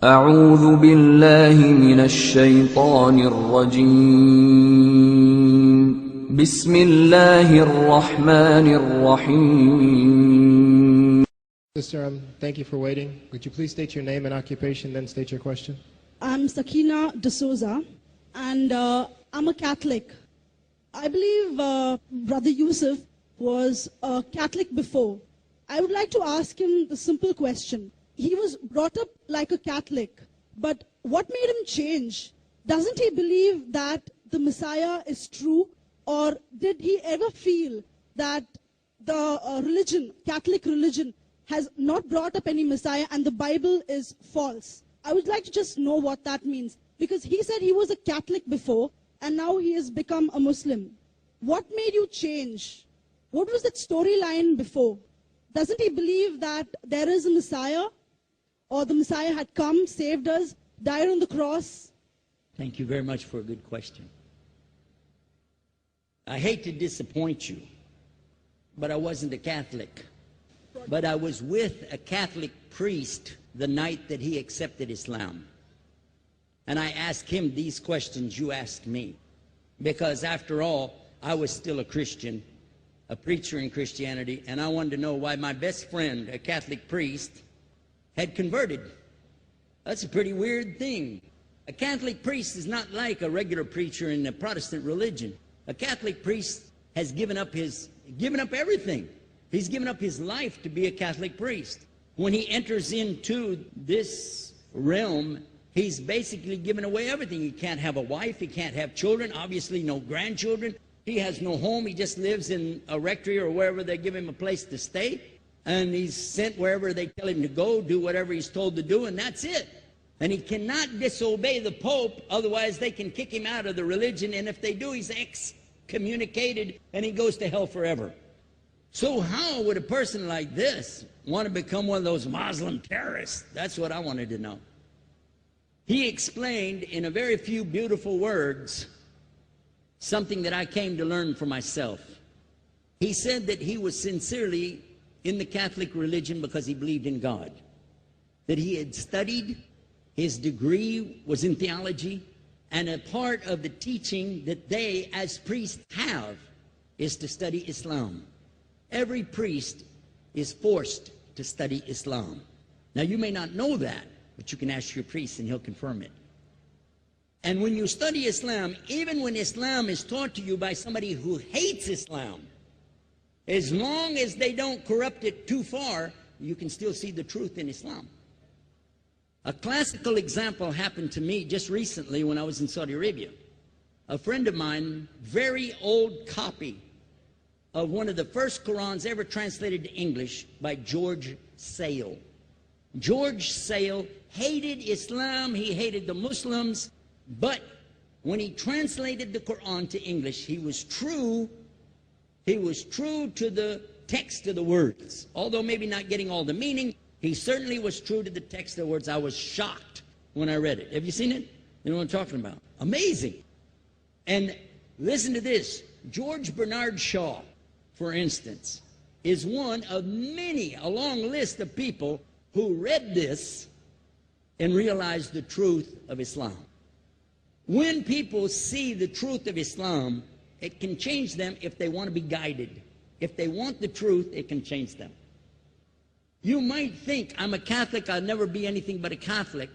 أعوذ بالله من الشيطان الرجيم. بسم الله الرحمن الرحيم. Sister, thank you for waiting. Would you please state your name and occupation, then state your question? I'm Sakina D'Souza, and I'm a Catholic. I believe Brother Yusuf was a Catholic before. I would like to ask him the simple question. He was brought up like a Catholic, but what made him change? Doesn't he believe that the Messiah is true, or did he ever feel that the Catholic religion, has not brought up any Messiah and the Bible is false? I would like to just know what that means, because he said he was a Catholic before and now he has become a Muslim. What made you change? What was that storyline before? Doesn't he believe that there is a Messiah, or the Messiah had come, saved us, died on the cross? Thank you very much for a good question. I hate to disappoint you, but I wasn't a Catholic. But I was with a Catholic priest the night that he accepted Islam. And I asked him these questions you asked me. Because after all, I was still a Christian, a preacher in Christianity, and I wanted to know why my best friend, a Catholic priest, had converted. That's a pretty weird thing. A Catholic priest is not like a regular preacher in the Protestant religion. A Catholic priest has given up everything. He's given up his life to be a Catholic priest. When he enters into this realm, he's basically given away everything. He can't have a wife, he can't have children, obviously no grandchildren. He has no home, he just lives in a rectory or wherever they give him a place to stay. And he's sent wherever they tell him to go, do whatever he's told to do, and that's it. And he cannot disobey the Pope, otherwise they can kick him out of the religion, and if they do, he's excommunicated and he goes to hell forever. So how would a person like this want to become one of those Muslim terrorists? That's what I wanted to know. He explained in a very few beautiful words something that I came to learn for myself. He said that he was sincerely in the Catholic religion because he believed in God, that he had studied, his degree was in theology, and a part of the teaching that they as priests have is to study Islam. Every priest is forced to study Islam. Now you may not know that, but you can ask your priest and he'll confirm it. And when you study Islam, even when Islam is taught to you by somebody who hates Islam, as long as they don't corrupt it too far, you can still see the truth in Islam. A classical example happened to me just recently when I was in Saudi Arabia. A friend of mine, very old copy of one of the first Qurans ever translated to English by George Sale. George Sale hated Islam, he hated the Muslims, but when he translated the Quran to English, he was true to the text of the words. Although maybe not getting all the meaning, he certainly was true to the text of the words. I was shocked when I read it. Have you seen it? You know what I'm talking about? Amazing. And listen to this. George Bernard Shaw, for instance, is one of many, a long list of people who read this and realized the truth of Islam. When people see the truth of Islam, it can change them if they want to be guided. If they want the truth, it can change them. You might think, I'm a Catholic, I'll never be anything but a Catholic.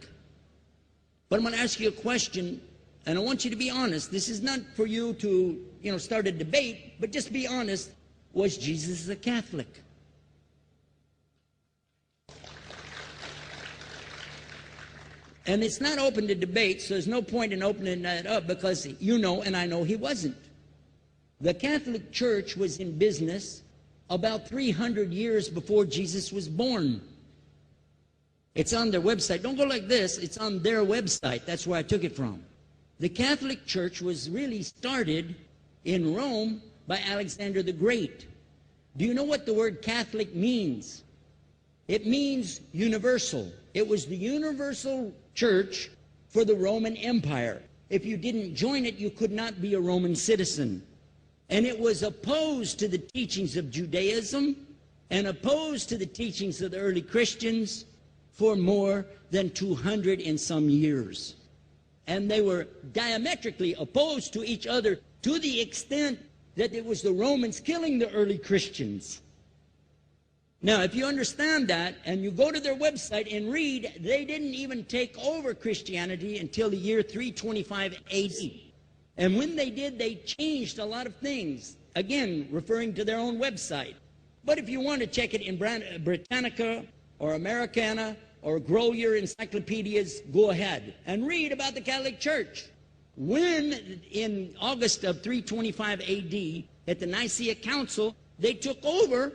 But I'm going to ask you a question, and I want you to be honest. This is not for you to, start a debate, but just be honest. Was Jesus a Catholic? And it's not open to debate, so there's no point in opening that up, because you know and I know he wasn't. The Catholic Church was in business about 300 years before Jesus was born. It's on their website. Don't go like this. It's on their website. That's where I took it from. The Catholic Church was really started in Rome by Alexander the Great. Do you know what the word Catholic means? It means universal. It was the universal church for the Roman Empire. If you didn't join it, you could not be a Roman citizen. And it was opposed to the teachings of Judaism and opposed to the teachings of the early Christians for more than 200 and some years. And they were diametrically opposed to each other to the extent that it was the Romans killing the early Christians. Now, if you understand that and you go to their website and read, they didn't even take over Christianity until the year 325 AD. And when they did, they changed a lot of things, again, referring to their own website. But if you want to check it in Britannica or Americana or grow your encyclopedias, go ahead and read about the Catholic Church. When, in August of 325 AD, at the Nicaea Council, they took over,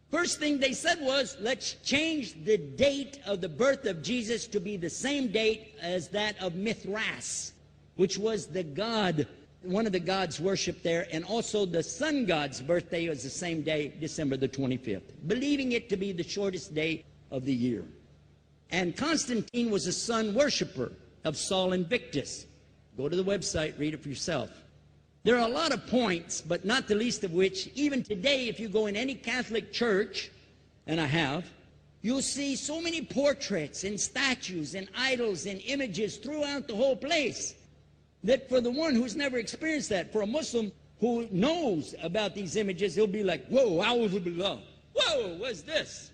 first thing they said was, let's change the date of the birth of Jesus to be the same date as that of Mithras, which was the god, one of the gods worshipped there, and also the sun god's birthday was the same day, December the 25th, believing it to be the shortest day of the year. And Constantine was a sun worshiper of Sol Invictus. Go to the website, read it for yourself. There are a lot of points, but not the least of which, even today, if you go in any Catholic church, and I have, you'll see so many portraits and statues and idols and images throughout the whole place, that for the one who's never experienced that, for a Muslim who knows about these images, he'll be like, whoa, a'udhu billah. Whoa, what's this?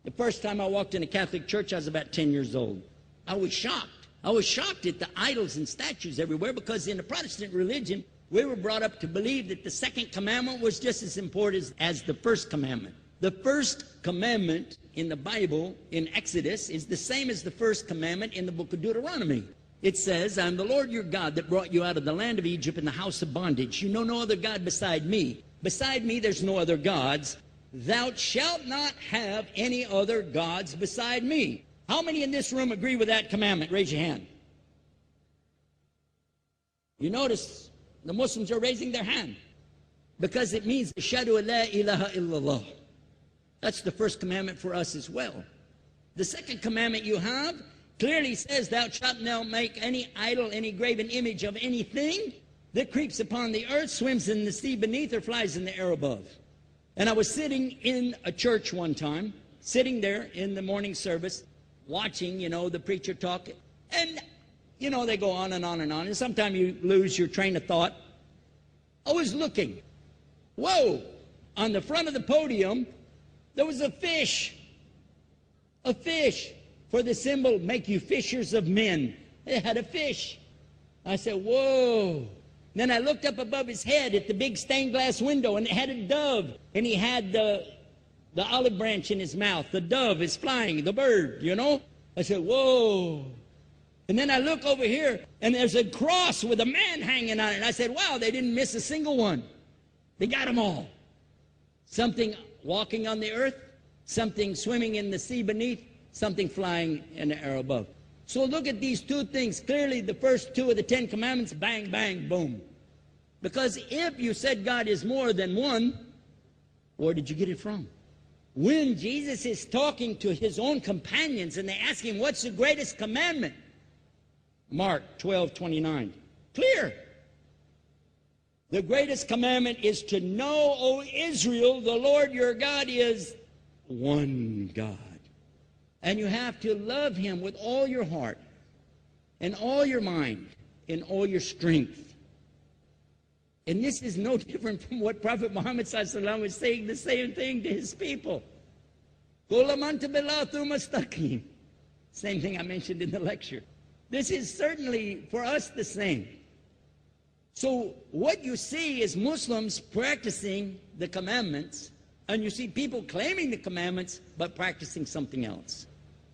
The first time I walked in a Catholic church, I was about 10 years old. I was shocked. I was shocked at the idols and statues everywhere, because in the Protestant religion, we were brought up to believe that the second commandment was just as important as the first commandment. The first commandment in the Bible, in Exodus, is the same as the first commandment in the book of Deuteronomy. It says, I'm the Lord your God that brought you out of the land of Egypt in the house of bondage. You know no other God beside me. Beside me there's no other gods. Thou shalt not have any other gods beside me. How many in this room agree with that commandment? Raise your hand. You notice the Muslims are raising their hand because it means Ashhadu an la ilaha illallah. That's the first commandment for us as well. The second commandment you have clearly says, thou shalt not make any idol, any graven image of anything that creeps upon the earth, swims in the sea beneath, or flies in the air above. And I was sitting in a church one time, sitting there in the morning service, watching, the preacher talk, and, they go on and on and on, and sometimes you lose your train of thought. I was looking. Whoa! On the front of the podium, there was a fish. A fish. For the symbol, make you fishers of men. It had a fish. I said, whoa. Then I looked up above his head at the big stained glass window, and it had a dove, and he had the olive branch in his mouth. The dove is flying, the bird, I said, whoa. And then I look over here, and there's a cross with a man hanging on it. And I said, wow, they didn't miss a single one. They got them all. Something walking on the earth, something swimming in the sea beneath, something flying in the air above. So look at these two things. Clearly, the first two of the 10 commandments, bang, bang, boom. Because if you said God is more than one, where did you get it from? When Jesus is talking to his own companions and they ask him, what's the greatest commandment? Mark 12:29. Clear. The greatest commandment is to know, O Israel, the Lord your God is one God. And you have to love him with all your heart and all your mind and all your strength. And this is no different from what Prophet Muhammad ﷺ was saying, the same thing to his people. Same thing I mentioned in the lecture. This is certainly for us the same. So what you see is Muslims practicing the commandments, and you see people claiming the commandments but practicing something else.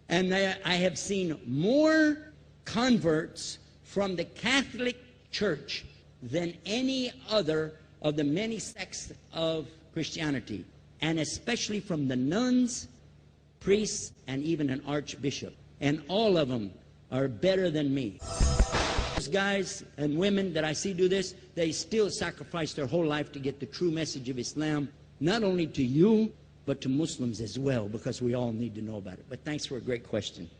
And I have seen more converts from the Catholic Church than any other of the many sects of Christianity, and especially from the nuns, priests, and even an archbishop. And all of them are better than me. Those guys and women that I see do this, they still sacrifice their whole life to get the true message of Islam, not only to you, but to Muslims as well, because we all need to know about it. But thanks for a great question.